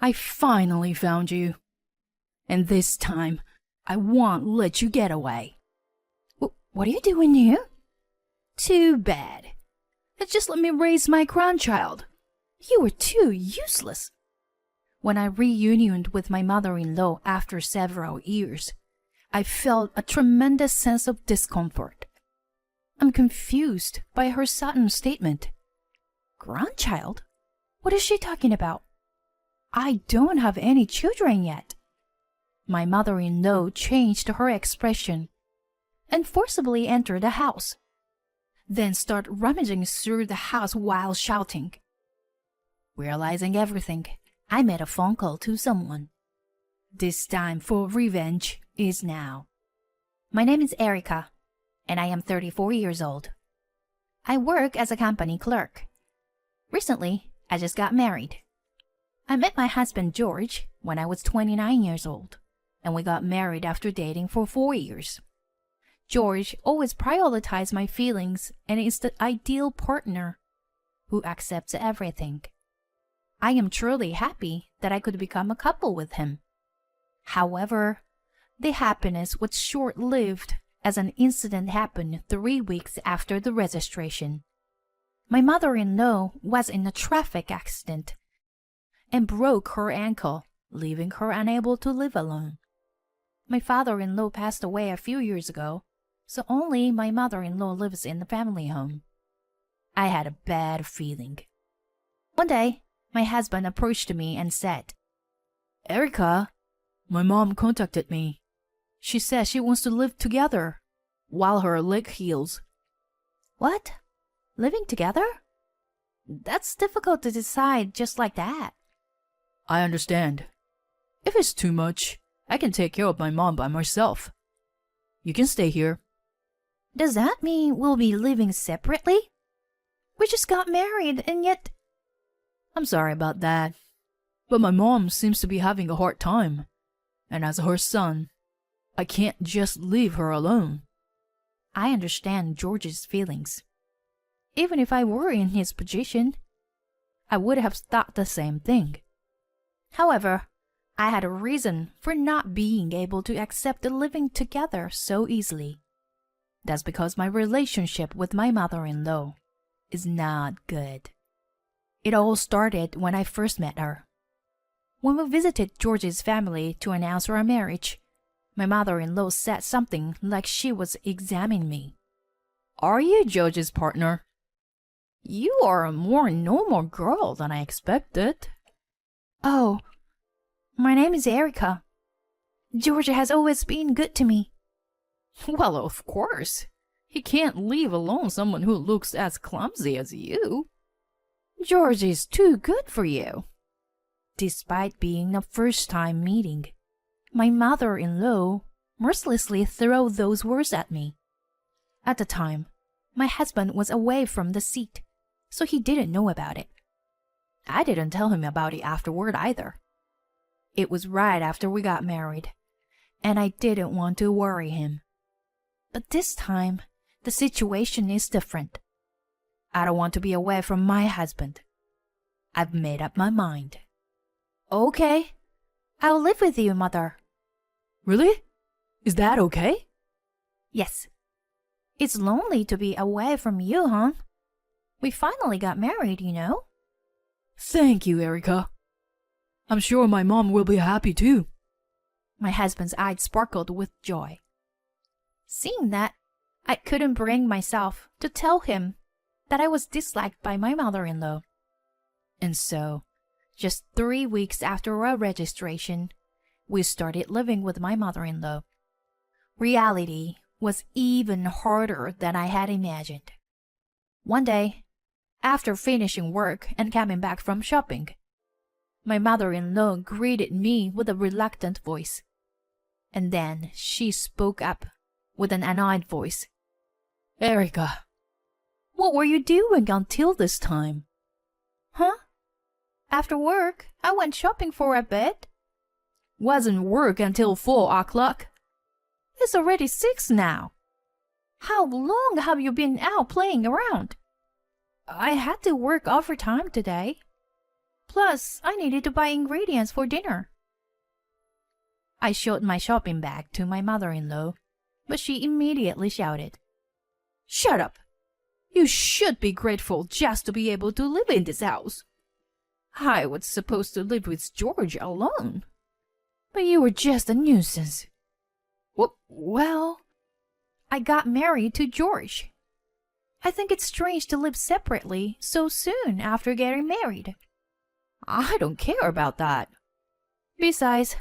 I finally found you. And this time, I won't let you get away. What are you doing here? Too bad. Just let me raise my grandchild. You were too useless. When I reunioned with my mother-in-law after several years, I felt a tremendous sense of discomfort. I'm confused by her sudden statement. Grandchild? What is she talking about? I don't have any children yet. My mother-in-law changed her expression and forcibly entered the house, then started rummaging through the house while shouting. Realizing everything, I made a phone call to someone. This time for revenge is now. My name is Erica, and I am 34 years old. I work as a company clerk. Recently, I just got married. I met my husband George when I was 29 years old, and we got married after dating for 4 years. George always prioritized my feelings and is the ideal partner who accepts everything. I am truly happy that I could become a couple with him. However, the happiness was short-lived as an incident happened 3 weeks after the registration. My mother-in-law was in a traffic accident and broke her ankle, leaving her unable to live alone. My father-in-law passed away a few years ago, so only my mother-in-law lives in the family home. I had a bad feeling. One day, my husband approached me and said, Erica, my mom contacted me. She says she wants to live together while her leg heals. What? Living together? That's difficult to decide just like that. I understand. If it's too much, I can take care of my mom by myself. You can stay here. Does that mean we'll be living separately? We just got married and yet... I'm sorry about that, but my mom seems to be having a hard time, and as her son, I can't just leave her alone. I understand George's feelings. Even if I were in his position, I would have thought the same thing. However, I had a reason for not being able to accept the living together so easily. That's because my relationship with my mother-in-law is not good. It all started when I first met her. When we visited George's family to announce our marriage, my mother-in-law said something like she was examining me. Are you George's partner? You are a more normal girl than I expected. Oh, my name is Erica. George has always been good to me. Well, of course. He can't leave alone someone who looks as clumsy as you. George is too good for you. Despite being a first-time meeting, my mother-in-law mercilessly threw those words at me. At the time, my husband was away from the seat, so he didn't know about it. I didn't tell him about it afterward either. It was right after we got married, and I didn't want to worry him. But this time, the situation is different. I don't want to be away from my husband. I've made up my mind. Okay, I'll live with you, Mother. Really? Is that okay? Yes. It's lonely to be away from you, hon. We finally got married, you know. Thank you, Erica. I'm sure my mom will be happy too. My husband's eyes sparkled with joy. Seeing that, I couldn't bring myself to tell him that I was disliked by my mother-in-law. And so, just 3 weeks after our registration, we started living with my mother-in-law. Reality was even harder than I had imagined. One day, after finishing work and coming back from shopping, my mother-in-law greeted me with a reluctant voice. And then she spoke up with an annoyed voice. Erica, what were you doing until this time? Huh? After work, I went shopping for a bit. Wasn't work until 4 o'clock. It's already 6 now. How long have you been out playing around? I had to work overtime today. Plus, I needed to buy ingredients for dinner. I showed my shopping bag to my mother-in-law, but she immediately shouted, "Shut up! You should be grateful just to be able to live in this house. I was supposed to live with George alone, but you were just a nuisance." Well, I got married to George. I think it's strange to live separately so soon after getting married. I don't care about that. Besides,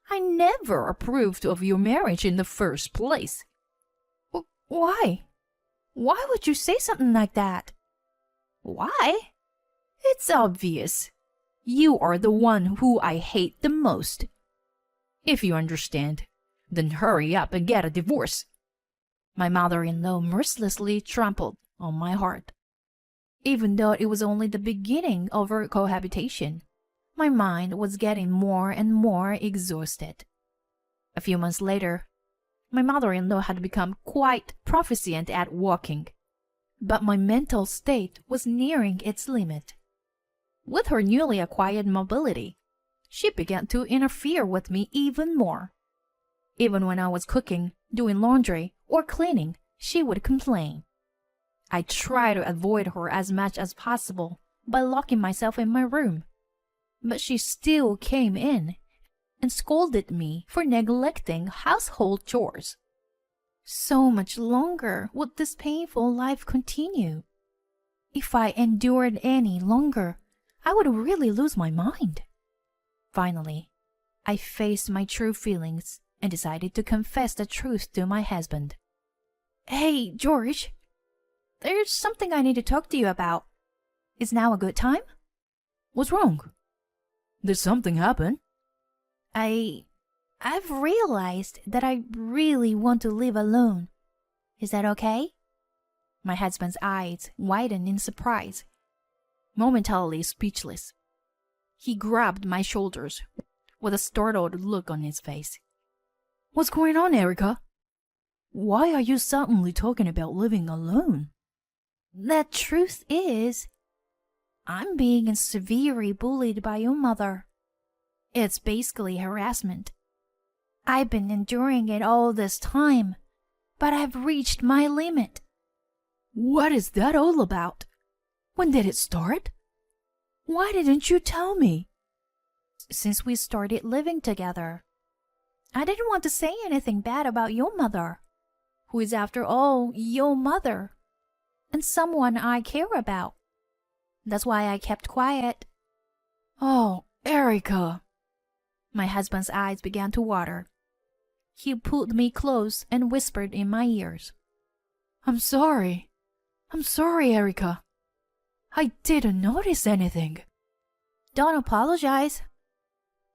I never approved of your marriage in the first place. Why? Why would you say something like that? Why? It's obvious. You are the one who I hate the most. If you understand, then hurry up and get a divorce. My mother-in-law mercilessly trampled on my heart. Even though it was only the beginning of our cohabitation, my mind was getting more and more exhausted. A few months later, my mother-in-law had become quite proficient at walking, but my mental state was nearing its limit. With her newly acquired mobility, she began to interfere with me even more. Even when I was cooking, doing laundry, or cleaning, she would complain. I tried to avoid her as much as possible by locking myself in my room, but she still came in and scolded me for neglecting household chores. So much longer would this painful life continue. If I endured any longer, I would really lose my mind. Finally, I faced my true feelings and decided to confess the truth to my husband. "Hey, George, there's something I need to talk to you about. Is now a good time?" "What's wrong? Did something happen?" I've realized that I really want to live alone. Is that okay?" My husband's eyes widened in surprise. Momentarily speechless, he grabbed my shoulders with a startled look on his face. "What's going on, Erica? Why are you suddenly talking about living alone?" "The truth is, I'm being severely bullied by your mother. It's basically harassment. I've been enduring it all this time, but I've reached my limit." "What is that all about? When did it start? Why didn't you tell me?" "Since we started living together. I didn't want to say anything bad about your mother, who is after all your mother, and someone I care about. That's why I kept quiet." "Oh, Erica." My husband's eyes began to water. He pulled me close and whispered in my ears, I'm sorry, Erica. I didn't notice anything." "Don't apologize.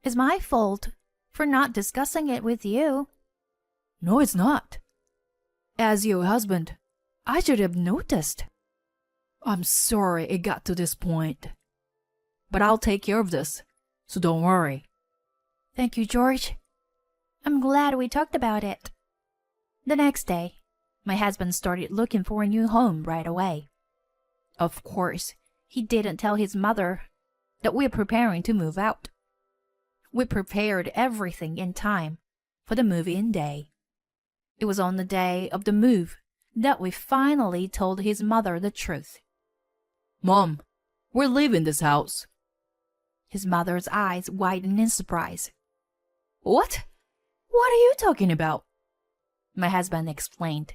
It's my fault for not discussing it with you." "No, it's not. As your husband, I should have noticed. I'm sorry it got to this point. But I'll take care of this, so don't worry." "Thank you, George. I'm glad we talked about it." The next day, my husband started looking for a new home right away. Of course, he didn't tell his mother that we're preparing to move out. We prepared everything in time for the move-in day. It was on the day of the move that we finally told his mother the truth. "Mom, we're leaving this house." His mother's eyes widened in surprise. "What? What are you talking about?" My husband explained.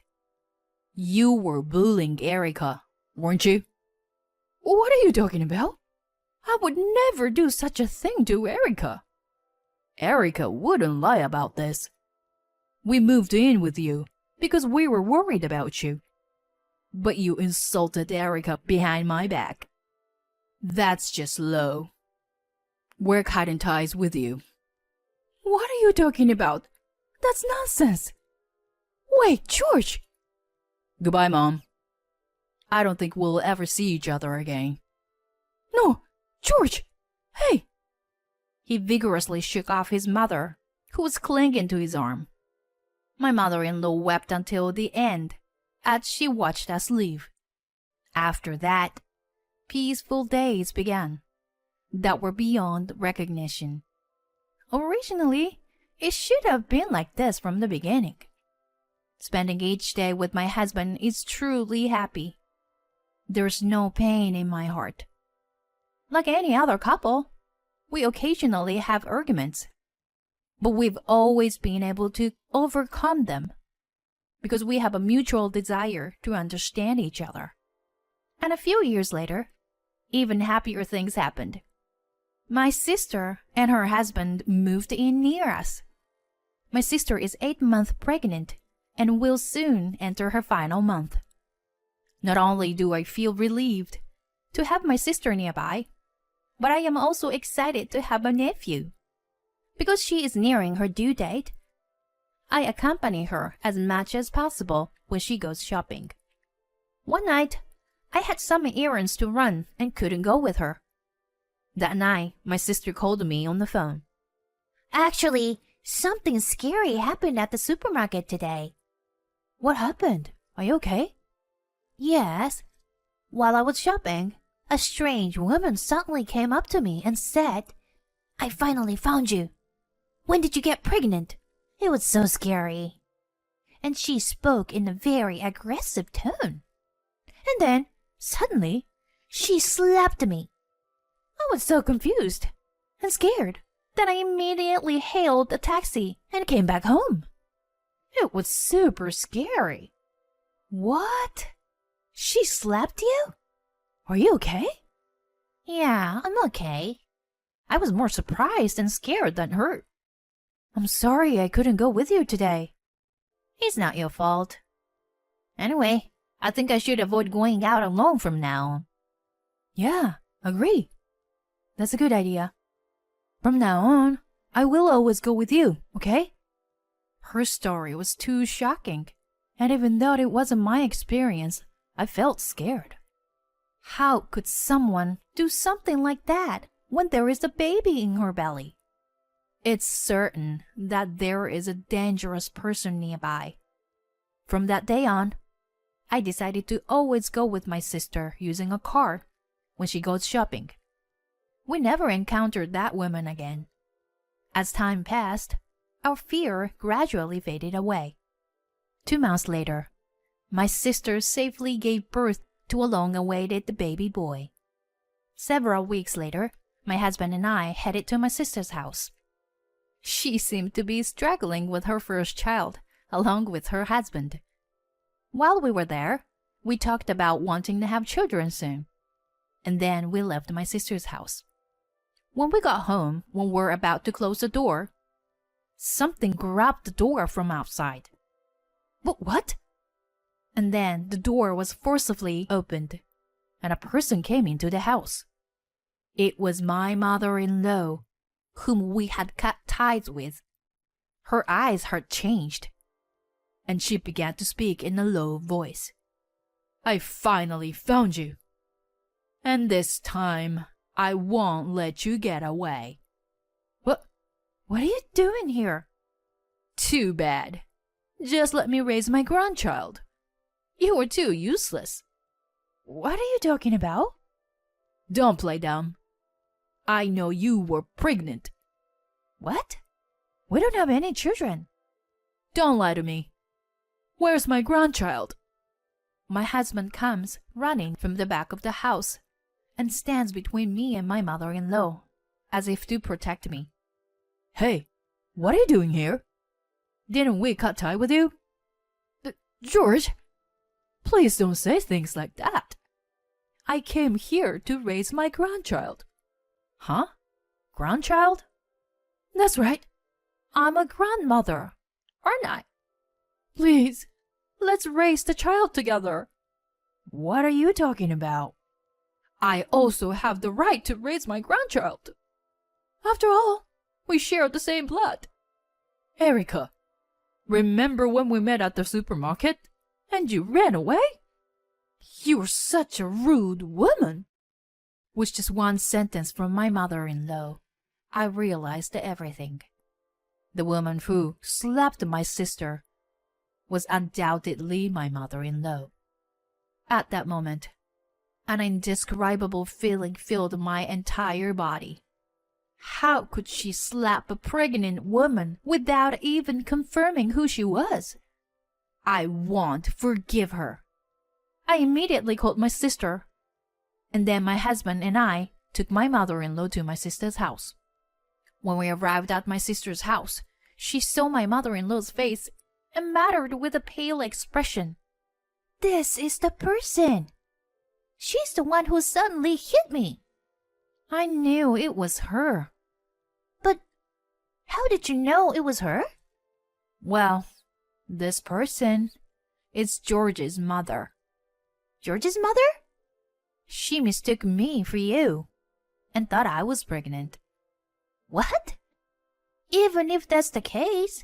"You were bullying Erica, weren't you?" "What are you talking about? I would never do such a thing to Erica." "Erica wouldn't lie about this. We moved in with you because we were worried about you. But you insulted Erica behind my back. That's just low. We're cutting ties with you." "What are you talking about? That's nonsense." "Wait, George." "Goodbye, Mom. I don't think we'll ever see each other again." "No, George! Hey!" He vigorously shook off his mother, who was clinging to his arm. My mother-in-law wept until the end as she watched us leave. After that, peaceful days began. that were beyond recognition. Originally, it should have been like this from the beginning. Spending each day with my husband is truly happy. There's no pain in my heart. Like any other couple, we occasionally have arguments, but we've always been able to overcome them because we have a mutual desire to understand each other. And a few years later, even happier things happened. My sister and her husband moved in near us. My sister is 8 months pregnant and will soon enter her final month. Not only do I feel relieved to have my sister nearby, but I am also excited to have a nephew. Because she is nearing her due date, I accompany her as much as possible when she goes shopping. One night, I had some errands to run and couldn't go with her. That night, my sister called me on the phone. Actually, something scary happened at the supermarket today. What happened? Are you okay? Yes. While I was shopping, a strange woman suddenly came up to me and said, "I finally found you. When did you get pregnant?" It was so scary. And she spoke in a very aggressive tone. And then, suddenly, she slapped me. I was so confused and scared that I immediately hailed a taxi and came back home. It was super scary. What? She slapped you? Are you okay? Yeah, I'm okay. I was more surprised and scared than hurt. I'm sorry I couldn't go with you today. It's not your fault. Anyway, I think I should avoid going out alone from now on. Yeah, agree. That's a good idea. From now on, I will always go with you, okay? Her story was too shocking, and even though it wasn't my experience, I felt scared. How could someone do something like that when there is a baby in her belly? It's certain that there is a dangerous person nearby. From that day on, I decided to always go with my sister using a car when she goes shopping. We never encountered that woman again. As time passed, our fear gradually faded away. 2 months later, my sister safely gave birth to a long-awaited baby boy. Several weeks later, my husband and I headed to my sister's house. She seemed to be struggling with her first child, along with her husband. While we were there, we talked about wanting to have children soon. And then we left my sister's house. When we got home, when we were about to close the door, something grabbed the door from outside. What? And then the door was forcibly opened, and a person came into the house. It was my mother-in-law, whom we had cut ties with. Her eyes had changed, and she began to speak in a low voice. I finally found you. And this time, I won't let you get away. What are you doing here? Too bad. Just let me raise my grandchild. You were too useless. What are you talking about? Don't play dumb. I know you were pregnant. What? We don't have any children. Don't lie to me. Where's my grandchild? My husband comes running from the back of the house and stands between me and my mother-in-law, as if to protect me. Hey, what are you doing here? Didn't we cut tie with you? George, please don't say things like that. I came here to raise my grandchild. Huh? Grandchild? That's right. I'm a grandmother, aren't I? Please, let's raise the child together. What are you talking about? I also have the right to raise my grandchild. After all, we share the same blood. Erica, remember when we met at the supermarket and you ran away? You're such a rude woman. With just one sentence from my mother-in-law, I realized everything. The woman who slapped my sister was undoubtedly my mother-in-law. At that moment, An indescribable feeling filled my entire body. How could she slap a pregnant woman without even confirming who she was? I won't forgive her. I immediately called my sister, and then my husband and I took my mother-in-law to my sister's house. When we arrived at my sister's house, she saw my mother-in-law's face and muttered with a pale expression, "This is the person. She's the one who suddenly hit me." I knew it was her. But how did you know it was her? Well, this person is George's mother. George's mother? She mistook me for you and thought I was pregnant. What? Even if that's the case,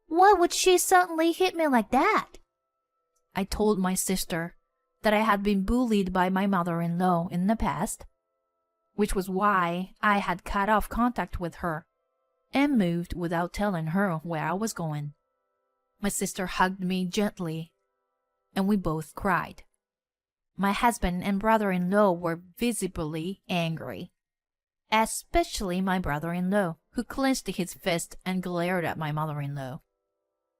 why would she suddenly hit me like that? I told my sister that I had been bullied by my mother-in-law in the past, which was why I had cut off contact with her and moved without telling her where I was going. My sister hugged me gently, and we both cried. My husband and brother-in-law were visibly angry, especially my brother-in-law, who clenched his fist and glared at my mother-in-law.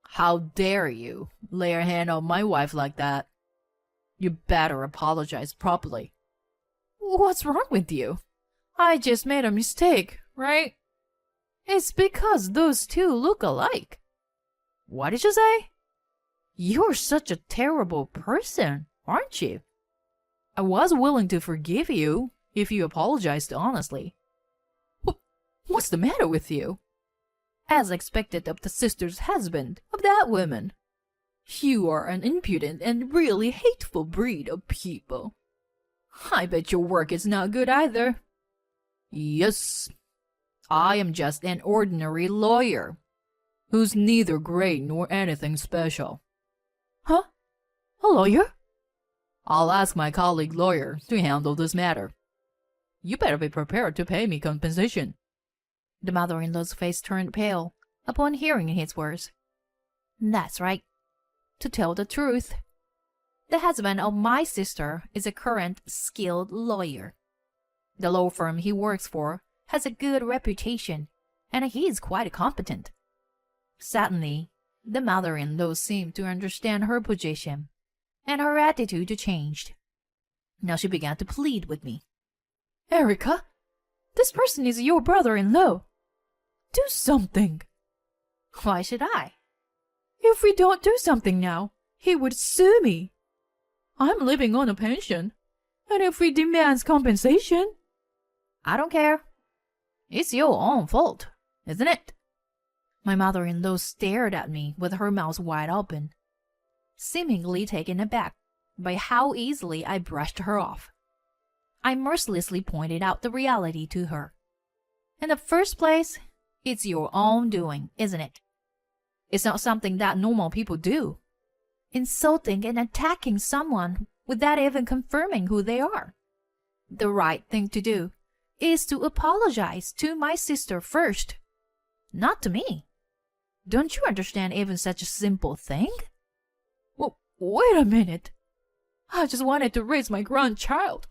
"How dare you lay your hand on my wife like that? You better apologize properly." "What's wrong with you? I just made a mistake, right? It's because those two look alike." "What did you say? You're such a terrible person, aren't you? I was willing to forgive you if you apologized honestly." What's the matter with you? As expected of the sister's husband of that woman. You are an impudent and really hateful breed of people. I bet your work is not good either. Yes, I am just an ordinary lawyer, who's neither great nor anything special. Huh? A lawyer? I'll ask my colleague lawyer to handle this matter. You better be prepared to pay me compensation. The mother-in-law's face turned pale upon hearing his words. That's right. To tell the truth, the husband of my sister is a current skilled lawyer. The law firm he works for has a good reputation, and he is quite competent. Suddenly, the mother-in-law seemed to understand her position, and her attitude changed. Now she began to plead with me. "Erica, this person is your brother-in-law. Do something." "Why should I?" "If we don't do something now, he would sue me. I'm living on a pension, and if he demands compensation..." "I don't care. It's your own fault, isn't it?" My mother-in-law stared at me with her mouth wide open, seemingly taken aback by how easily I brushed her off. I mercilessly pointed out the reality to her. "In the first place, it's your own doing, isn't it? It's not something that normal people do. Insulting and attacking someone without even confirming who they are. The right thing to do is to apologize to my sister first, not to me. Don't you understand even such a simple thing?" "Well, wait a minute. I just wanted to raise my grandchild."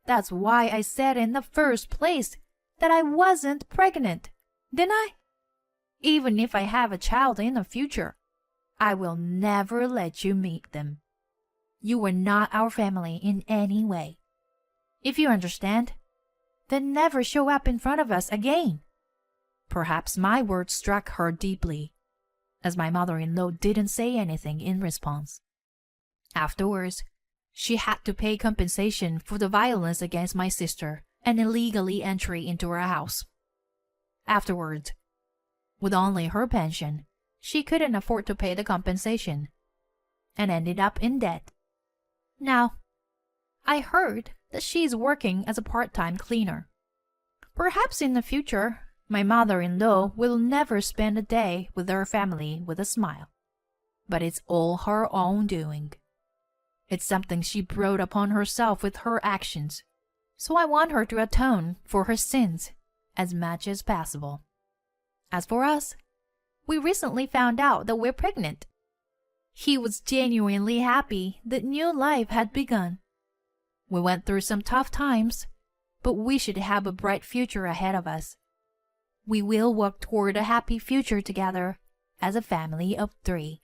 "That's why I said in the first place that I wasn't pregnant, didn't I? Even if I have a child in the future, I will never let you meet them. You are not our family in any way. If you understand, then never show up in front of us again." Perhaps my words struck her deeply, as my mother-in-law didn't say anything in response. Afterwards, she had to pay compensation for the violence against my sister and illegally entry into our house. Afterwards, with only her pension, she couldn't afford to pay the compensation and ended up in debt. Now, I heard that she is working as a part-time cleaner. Perhaps in the future, my mother-in-law will never spend a day with her family with a smile. But it's all her own doing. It's something she brought upon herself with her actions, so I want her to atone for her sins as much as possible. As for us, we recently found out that we're pregnant. He was genuinely happy that new life had begun. We went through some tough times, but we should have a bright future ahead of us. We will work toward a happy future together as a family of 3.